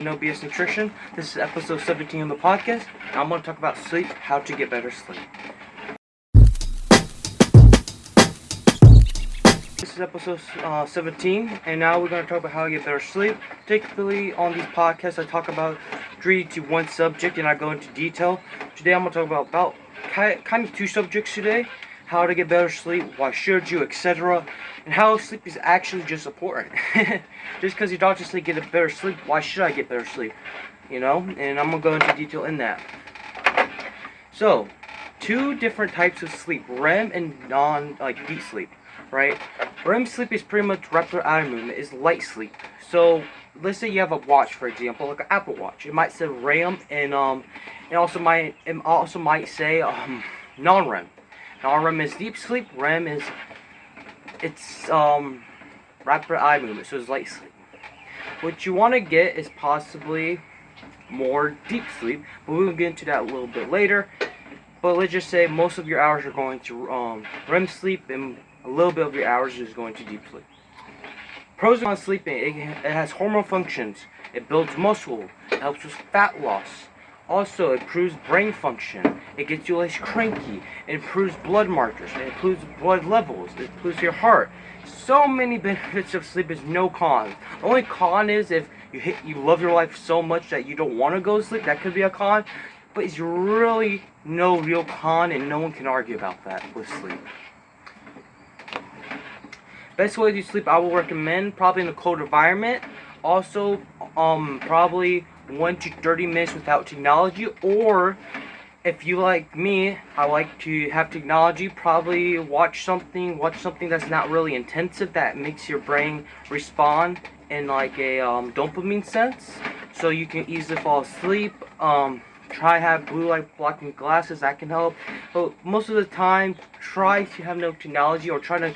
NoBSNutirition. This is episode 17 of the podcast. I'm going to talk about sleep, how to get better sleep. This is episode 17, and now we're going to talk about how to get better sleep. Typically on these podcasts, I talk about 3 to 1 subject, and I go into detail. Today I'm going to talk about kind of 2 subjects today. How to get better sleep, why should you, etc. And how sleep is actually just important. Just because your doctor says get a better sleep, why should I get better sleep? And I'm going to go into detail in that. So, 2 different types of sleep, REM and deep sleep, right? REM sleep is pretty much rapid eye movement, is light sleep. So, let's say you have a watch, for example, like an Apple Watch. It might say REM and it also might say non-REM. Non-REM is deep sleep. REM is rapid eye movement, so it's light sleep. What you want to get is possibly more deep sleep, but we'll get into that a little bit later. But let's just say most of your hours are going to REM sleep, and a little bit of your hours is going to deep sleep. Pros on sleeping: it has hormone functions. It builds muscle. It helps with fat loss. Also, it improves brain function. It gets you less cranky. It improves blood markers. It improves blood levels. It improves your heart. So many benefits of sleep is no cons. The only con is if you love your life so much that you don't want to go to sleep. That could be a con. But it's really no real con, and no one can argue about that with sleep. Best way to sleep I will recommend probably in a cold environment. Also, probably 1 to 30 minutes without technology, or if you like me, I like to have technology. Probably watch something that's not really intensive, that makes your brain respond in like a dopamine sense, so you can easily fall asleep. Try have blue light blocking glasses, that can help. But most of the time, try to have no technology, or try to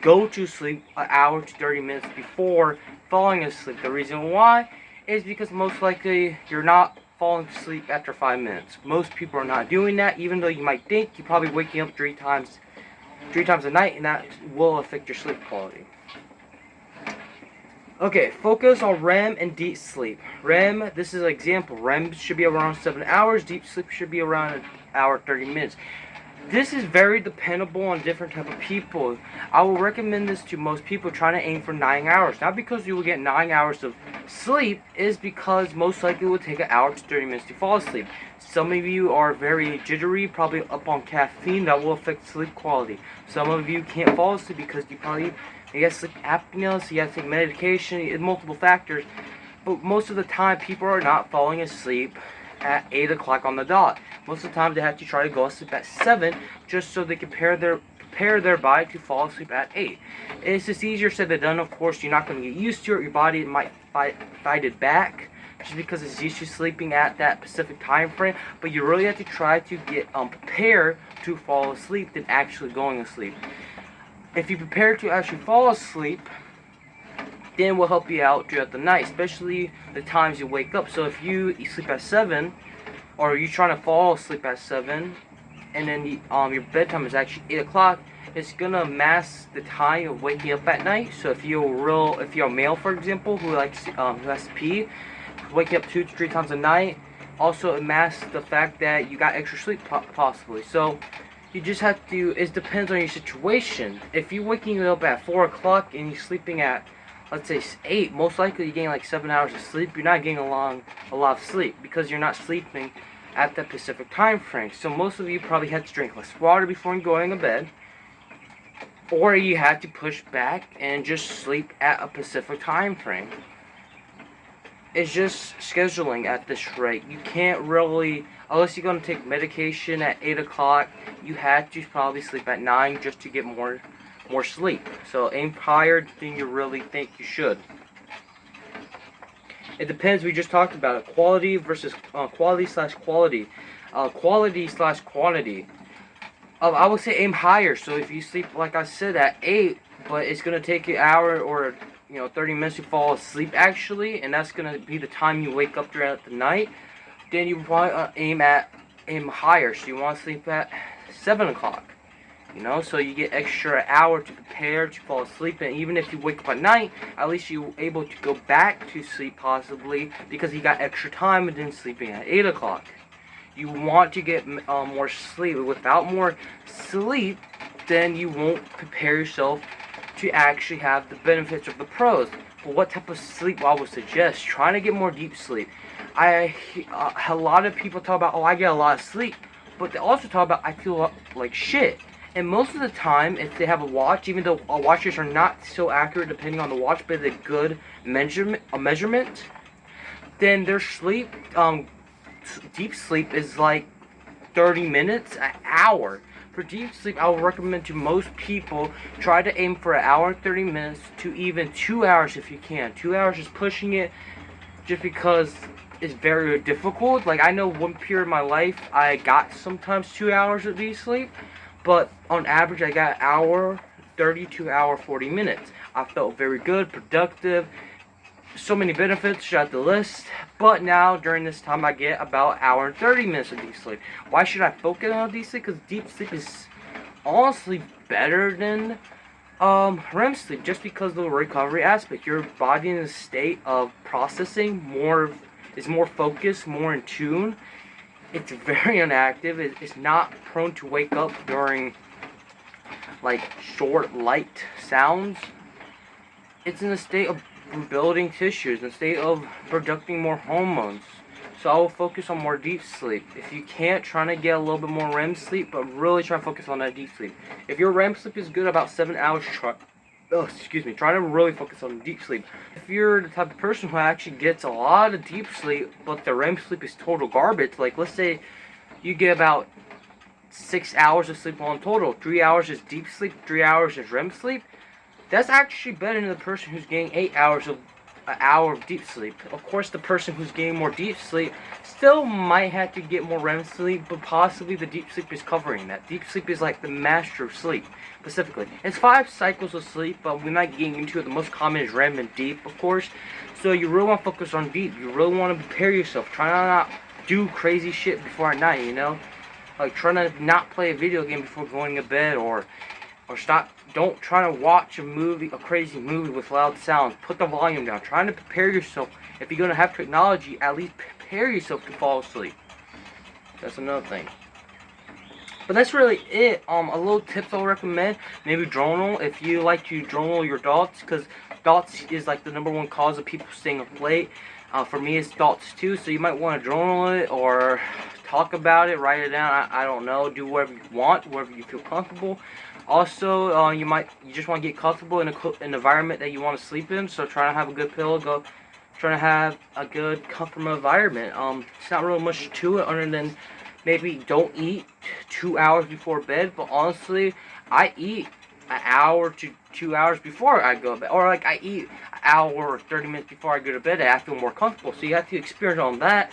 go to sleep an hour to 30 minutes before falling asleep. The reason why is because most likely you're not falling asleep after 5 minutes. Most people are not doing that, even though you might think you're probably waking up three times a night, and that will affect your sleep quality. Okay, focus on REM and deep sleep. REM, this is an example. REM should be around 7 hours. Deep sleep should be around an hour 30 minutes. This is very dependable on different type of people. I will recommend this to most people trying to aim for 9 hours. Not because you will get 9 hours of sleep, is because most likely it will take an hour to 30 minutes to fall asleep. Some of you are very jittery, probably up on caffeine, that will affect sleep quality. Some of you can't fall asleep because you have sleep apnea, so you have to take medication, multiple factors. But most of the time, people are not falling asleep at 8 o'clock on the dot. Most of the time they have to try to go to sleep at 7 just so they can prepare their body to fall asleep at 8. It's just easier said than done. Of course, you're not going to get used to it. Your body might fight it back just because it's used to sleeping at that specific time frame. But you really have to try to get prepared to fall asleep than actually going to sleep. If you prepare to actually fall asleep, then will help you out throughout the night, especially the times you wake up. So if you sleep at 7, or you're trying to fall asleep at 7, and then your bedtime is actually 8 o'clock, it's gonna mask the time of waking up at night. So if you're a male, for example, who has to pee, waking up 2 to 3 times a night, also it masks the fact that you got extra sleep possibly. So you just have to, it depends on your situation. If you're waking up at 4 o'clock and you're sleeping at, let's say 8, most likely you gain like 7 hours of sleep. You're not getting a lot of sleep because you're not sleeping at that specific time frame. So most of you probably had to drink less water before going to bed, or you had to push back and just sleep at a specific time frame. It's just scheduling at this rate. You can't really, unless you're going to take medication at 8 o'clock, you had to probably sleep at 9 just to get more sleep. So aim higher than you really think you should. It depends. We just talked about it. Quality versus quality/quality. Quality/quantity. I would say aim higher. So if you sleep, like I said, at 8, but it's gonna take you an hour or 30 minutes to fall asleep actually, and that's gonna be the time you wake up throughout the night, then you want to aim higher. So you want to sleep at 7 o'clock. You know, so you get extra hour to prepare to fall asleep, and even if you wake up at night, at least you're able to go back to sleep possibly because you got extra time and then sleeping at 8 o'clock. You want to get more sleep. Without more sleep, then you won't prepare yourself to actually have the benefits of the pros. But what type of sleep I would suggest? Trying to get more deep sleep. A lot of people talk about, oh, I get a lot of sleep, but they also talk about I feel like shit. And most of the time, if they have a watch, even though watches are not so accurate depending on the watch, but it's a good measurement, then their sleep, deep sleep is like 30 minutes, an hour. For deep sleep, I would recommend to most people, try to aim for an hour and 30 minutes to even 2 hours if you can. 2 hours is pushing it just because it's very difficult. Like, I know one period of my life, I got sometimes 2 hours of deep sleep, but on average, I got an hour, 32 hour, 40 minutes. I felt very good, productive, so many benefits, shot the list. But now, during this time, I get about an hour and 30 minutes of deep sleep. Why should I focus on deep sleep? Because deep sleep is honestly better than REM sleep, just because of the recovery aspect. Your body in a state of processing is more focused, more in tune. It's very inactive. It's not prone to wake up during like short light sounds. It's in a state of rebuilding tissues, in a state of producing more hormones. So I will focus on more deep sleep. If you can't, trying to get a little bit more REM sleep, but really try to focus on that deep sleep. If your REM sleep is good, about 7 hours, try to really focus on deep sleep. If you're the type of person who actually gets a lot of deep sleep, but the REM sleep is total garbage, like let's say you get about 6 hours of sleep on total, 3 hours is deep sleep, 3 hours is REM sleep, that's actually better than the person who's getting 8 hours of an hour of deep sleep. Of course, the person who's getting more deep sleep still might have to get more REM sleep, but possibly the deep sleep is covering that. Deep sleep is like the master of sleep, specifically. It's 5 cycles of sleep, but we're not getting into it. The most common is REM and deep, of course. So you really want to focus on deep. You really want to prepare yourself. Try to not do crazy shit before at night, you know? Like, try to not play a video game before going to bed, or don't try to watch a crazy movie with loud sounds. Put the volume down. Trying to prepare yourself. If you're going to have technology, at least prepare yourself to fall asleep. That's another thing. But that's really it. A little tips I'll recommend. Maybe journal. If you like to journal your thoughts, because thoughts is like the #1 cause of people staying up late. For me, it's thoughts too. So you might want to journal it or talk about it, write it down. I don't know. Do whatever you want, wherever you feel comfortable. Also, you just want to get comfortable in an environment that you want to sleep in. So try to have a good pillow. Try to have a good, comfortable environment. It's not really much to it other than maybe don't eat 2 hours before bed. But honestly, I eat an hour to 2 hours before I go to bed, or like I eat an hour or 30 minutes before I go to bed. I feel more comfortable. So you have to experience on that.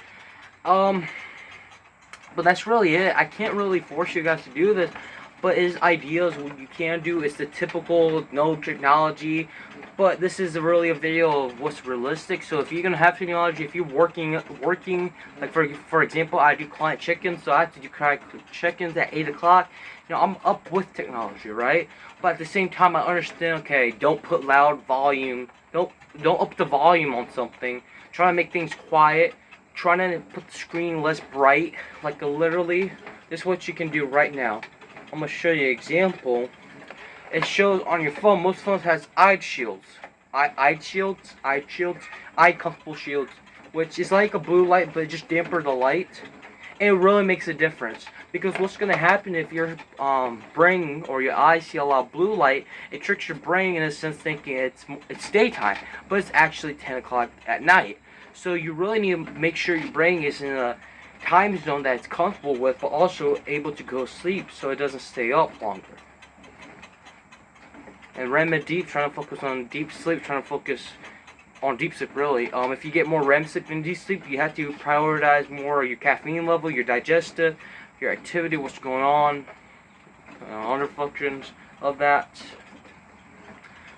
But that's really it. I can't really force you guys to do this. But is ideas what you can do. It's the typical no technology, but this is really a video of what's realistic. So if you're gonna have technology, if you're working like for example, I do client check-ins, so I have to do client check-ins at 8 o'clock. You know, I'm up with technology, right? But at the same time, I understand. Okay, don't put loud volume. Don't up the volume on something. Try to make things quiet. Try to put the screen less bright. Like literally, this is what you can do right now. I'm going to show you an example. It shows on your phone, most phones has eye shields. Eye comfortable shields, which is like a blue light, but it just dampers the light. And it really makes a difference. Because what's going to happen if your brain or your eyes see a lot of blue light, it tricks your brain in a sense thinking it's daytime, but it's actually 10 o'clock at night. So you really need to make sure your brain is in a time zone that it's comfortable with, but also able to go to sleep so it doesn't stay up longer. And REM and deep, trying to focus on deep sleep, trying to focus on deep sleep really. If you get more REM sleep than deep sleep, you have to prioritize more your caffeine level, your digestive, your activity, what's going on, other functions of that.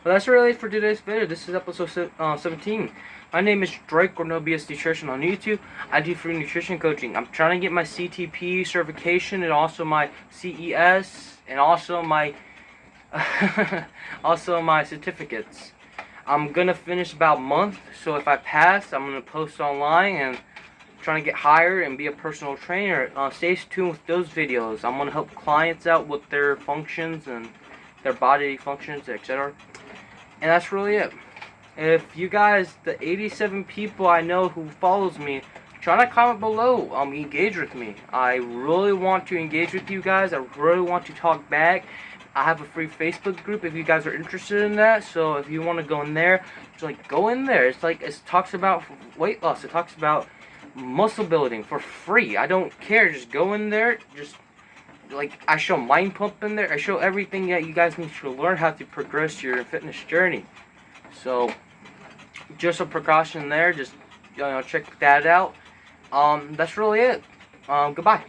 But that's really it for today's video. This is episode 17. My name is Drake or NoBSNutirition on YouTube. I do free nutrition coaching. I'm trying to get my CTP certification and also my CES and also my also my certificates. I'm gonna finish about a month, so if I pass, I'm gonna post online and trying to get hired and be a personal trainer. Stay tuned with those videos. I'm gonna help clients out with their functions and their body functions, etc. And that's really it. If you guys, the 87 people I know who follows me, try to comment below. Engage with me. I really want to engage with you guys. I really want to talk back. I have a free Facebook group if you guys are interested in that. So if you want to go in there, just like go in there. It's like it talks about weight loss. It talks about muscle building for free. I don't care. Just go in there. Just like I show mind pump in there. I show everything that you guys need to learn how to progress your fitness journey. So just a precaution there. Just check that out. That's really it. Goodbye.